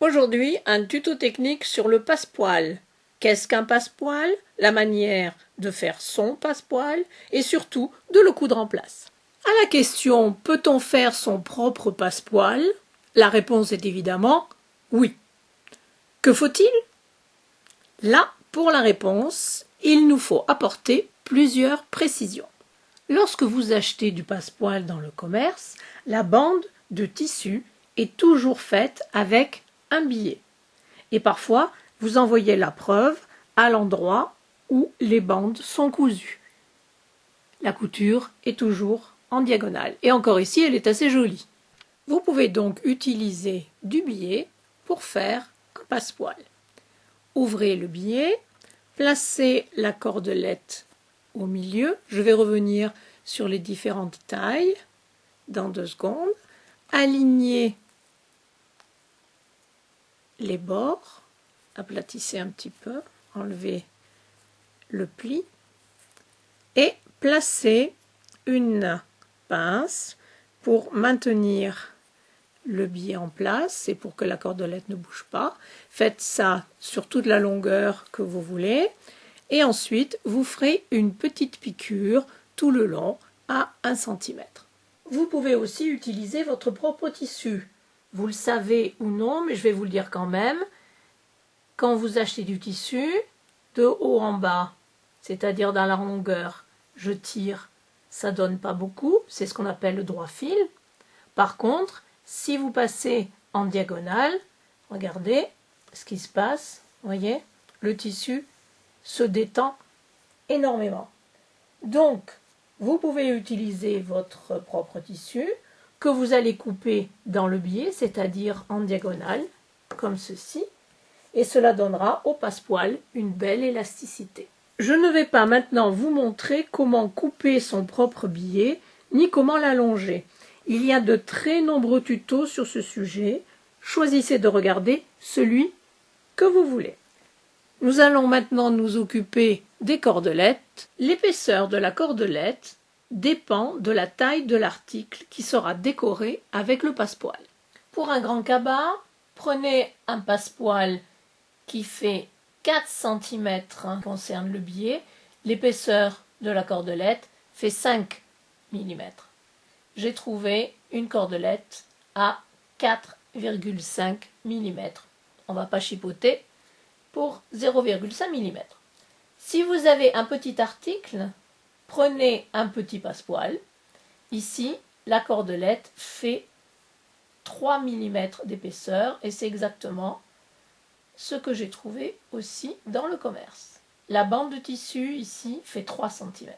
Aujourd'hui, un tuto technique sur le passepoil. Qu'est-ce qu'un passepoil? La manière de faire son passepoil et surtout de le coudre en place. À la question « Peut-on faire son propre passepoil ?» La réponse est évidemment oui. Que faut-il? Là, pour la réponse, il nous faut apporter plusieurs précisions. Lorsque vous achetez du passepoil dans le commerce, la bande de tissu est toujours faite avec un billet. Et parfois, vous envoyez la preuve à l'endroit où les bandes sont cousues. La couture est toujours en diagonale. Et encore ici, elle est assez jolie. Vous pouvez donc utiliser du billet pour faire un passepoil. Ouvrez le billet, placez la cordelette au milieu. Je vais revenir sur les différentes tailles dans 2 secondes. Alignez les bords, aplatissez un petit peu, enlevez le pli et placez une pince pour maintenir le billet en place et pour que la cordelette ne bouge pas. Faites ça sur toute la longueur que vous voulez et ensuite vous ferez une petite piqûre tout le long à 1 cm. Vous pouvez aussi utiliser votre propre tissu. Vous le savez ou non, mais je vais vous le dire quand même. Quand vous achetez du tissu, de haut en bas, c'est-à-dire dans la longueur, je tire, ça donne pas beaucoup, c'est ce qu'on appelle le droit fil. Par contre, si vous passez en diagonale, regardez ce qui se passe, voyez, le tissu se détend énormément. Donc, vous pouvez utiliser votre propre tissu que vous allez couper dans le billet, c'est-à-dire en diagonale, comme ceci, et cela donnera au passepoil une belle élasticité. Je ne vais pas maintenant vous montrer comment couper son propre billet, ni comment l'allonger. Il y a de très nombreux tutos sur ce sujet. Choisissez de regarder celui que vous voulez. Nous allons maintenant nous occuper des cordelettes. L'épaisseur de la cordelette dépend de la taille de l'article qui sera décoré avec le passepoil. Pour un grand cabas, prenez un passepoil qui fait 4 cm concerne le billet. L'épaisseur de la cordelette fait 5 mm. J'ai trouvé une cordelette à 4,5 mm. On ne va pas chipoter pour 0,5 mm. Si vous avez un petit article, prenez un petit passepoil. Ici, la cordelette fait 3 mm d'épaisseur et c'est exactement ce que j'ai trouvé aussi dans le commerce. La bande de tissu ici fait 3 cm.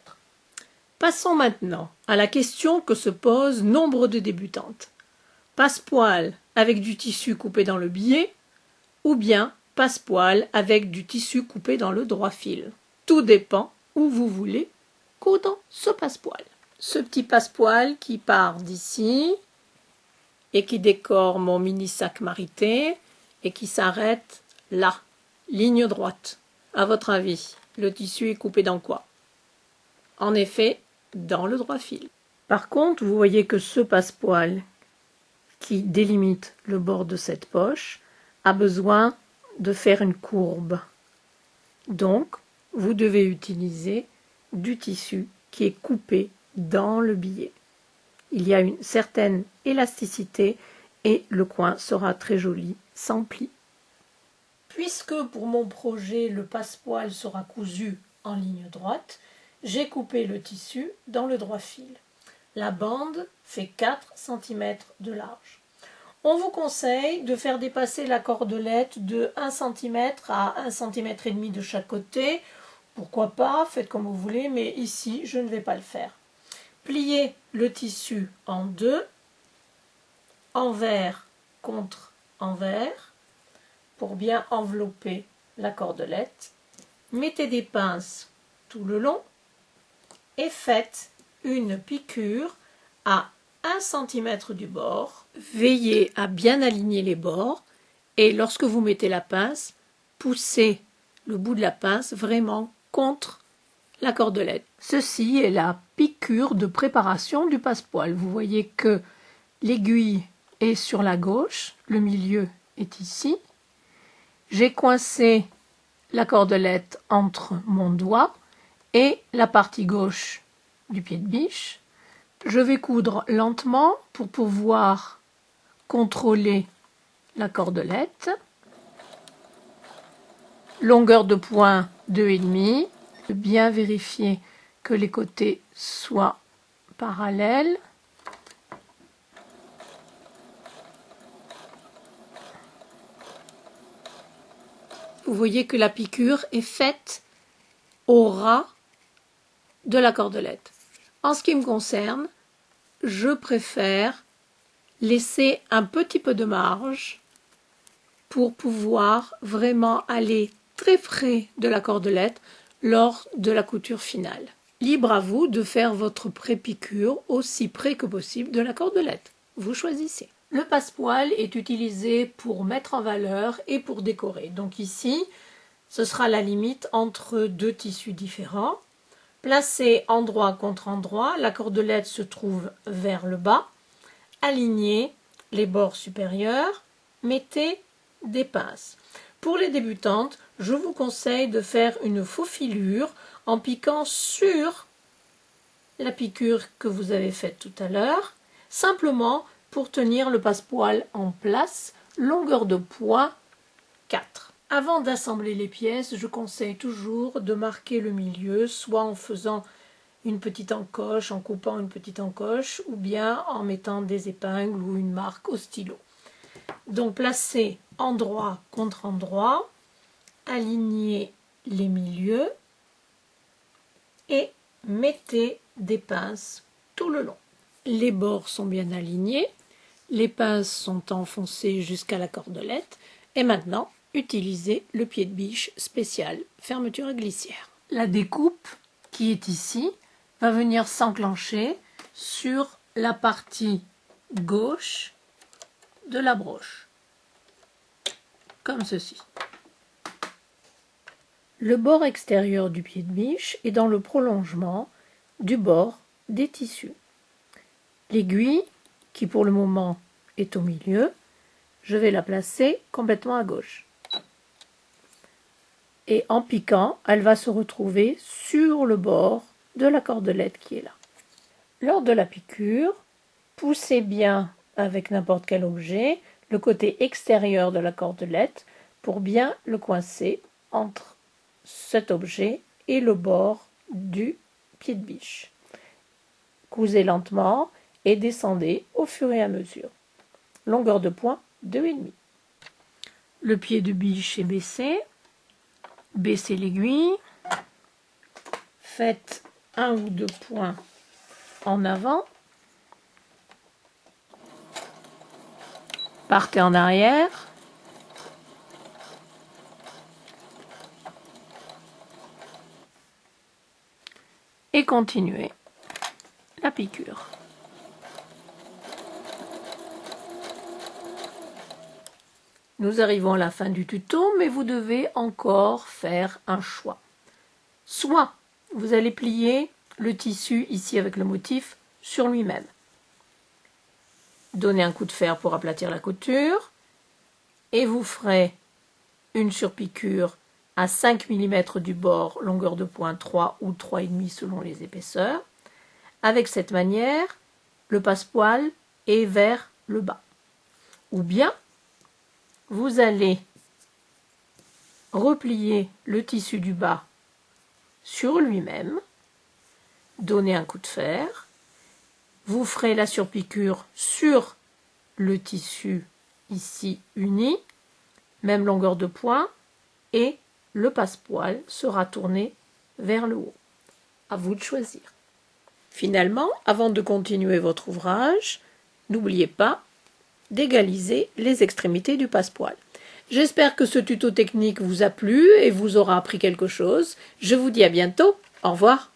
Passons maintenant à la question que se posent nombre de débutantes. Passepoil avec du tissu coupé dans le billet ou bien passepoil avec du tissu coupé dans le droit fil. Tout dépend où vous voulez coudre ce passepoil. Ce petit passepoil qui part d'ici et qui décore mon mini sac marité et qui s'arrête là, ligne droite. À votre avis, le tissu est coupé dans quoi? En effet, dans le droit fil. Par contre, vous voyez que ce passepoil qui délimite le bord de cette poche a besoin de faire une courbe. Donc, vous devez utiliser du tissu qui est coupé dans le billet. Il y a une certaine élasticité et le coin sera très joli, sans pli. Puisque pour mon projet, le passepoil sera cousu en ligne droite, j'ai coupé le tissu dans le droit fil. La bande fait 4 cm de large. On vous conseille de faire dépasser la cordelette de 1 cm à 1 cm et demi de chaque côté. Pourquoi pas, faites comme vous voulez, mais ici, je ne vais pas le faire. Pliez le tissu en deux, envers contre envers, pour bien envelopper la cordelette. Mettez des pinces tout le long et faites une piqûre à 1 cm du bord. Veillez à bien aligner les bords et lorsque vous mettez la pince, poussez le bout de la pince vraiment contre la cordelette. Ceci est la piqûre de préparation du passepoil. Vous voyez que l'aiguille est sur la gauche, le milieu est ici. J'ai coincé la cordelette entre mon doigt et la partie gauche du pied de biche. Je vais coudre lentement pour pouvoir contrôler la cordelette. Longueur de point 2,5. Bien vérifier que les côtés soient parallèles. Vous voyez que la piqûre est faite au ras de la cordelette. En ce qui me concerne, je préfère laisser un petit peu de marge pour pouvoir vraiment aller très près de la cordelette lors de la couture finale. Libre à vous de faire votre pré-piqûre aussi près que possible de la cordelette. Vous choisissez. Le passepoil est utilisé pour mettre en valeur et pour décorer. Donc ici, ce sera la limite entre deux tissus différents. Placez endroit contre endroit, la cordelette se trouve vers le bas. Alignez les bords supérieurs, mettez des pinces. Pour les débutantes, je vous conseille de faire une faufilure en piquant sur la piqûre que vous avez faite tout à l'heure, simplement pour tenir le passepoil en place, longueur de point 4. Avant d'assembler les pièces, je conseille toujours de marquer le milieu, soit en faisant une petite encoche, en coupant une petite encoche, ou bien en mettant des épingles ou une marque au stylo. Donc placez endroit contre endroit, alignez les milieux et mettez des pinces tout le long. Les bords sont bien alignés, les pinces sont enfoncées jusqu'à la cordelette et maintenant utilisez le pied de biche spécial fermeture à glissière. La découpe qui est ici va venir s'enclencher sur la partie gauche de la broche, comme ceci. Le bord extérieur du pied de biche est dans le prolongement du bord des tissus. L'aiguille, qui pour le moment est au milieu, je vais la placer complètement à gauche. Et en piquant, elle va se retrouver sur le bord de la cordelette qui est là. Lors de la piqûre, poussez bien avec n'importe quel objet le côté extérieur de la cordelette pour bien le coincer entre cet objet et le bord du pied de biche. Cousez lentement et descendez au fur et à mesure. Longueur de point 2,5. Le pied de biche est baissé. Baissez l'aiguille. Faites un ou deux points en avant. Partez en arrière. Et continuez la piqûre. Nous arrivons à la fin du tuto, mais vous devez encore faire un choix. Soit vous allez plier le tissu ici avec le motif sur lui-même. Donnez un coup de fer pour aplatir la couture et vous ferez une surpiqûre à 5 mm du bord, longueur de point 3 ou 3,5 selon les épaisseurs. Avec cette manière, le passepoil est vers le bas. Ou bien, vous allez replier le tissu du bas sur lui-même, donner un coup de fer, vous ferez la surpiqûre sur le tissu ici uni, même longueur de point, et le passepoil sera tourné vers le haut. À vous de choisir. Finalement, avant de continuer votre ouvrage, n'oubliez pas d'égaliser les extrémités du passepoil. J'espère que ce tuto technique vous a plu et vous aura appris quelque chose. Je vous dis à bientôt. Au revoir.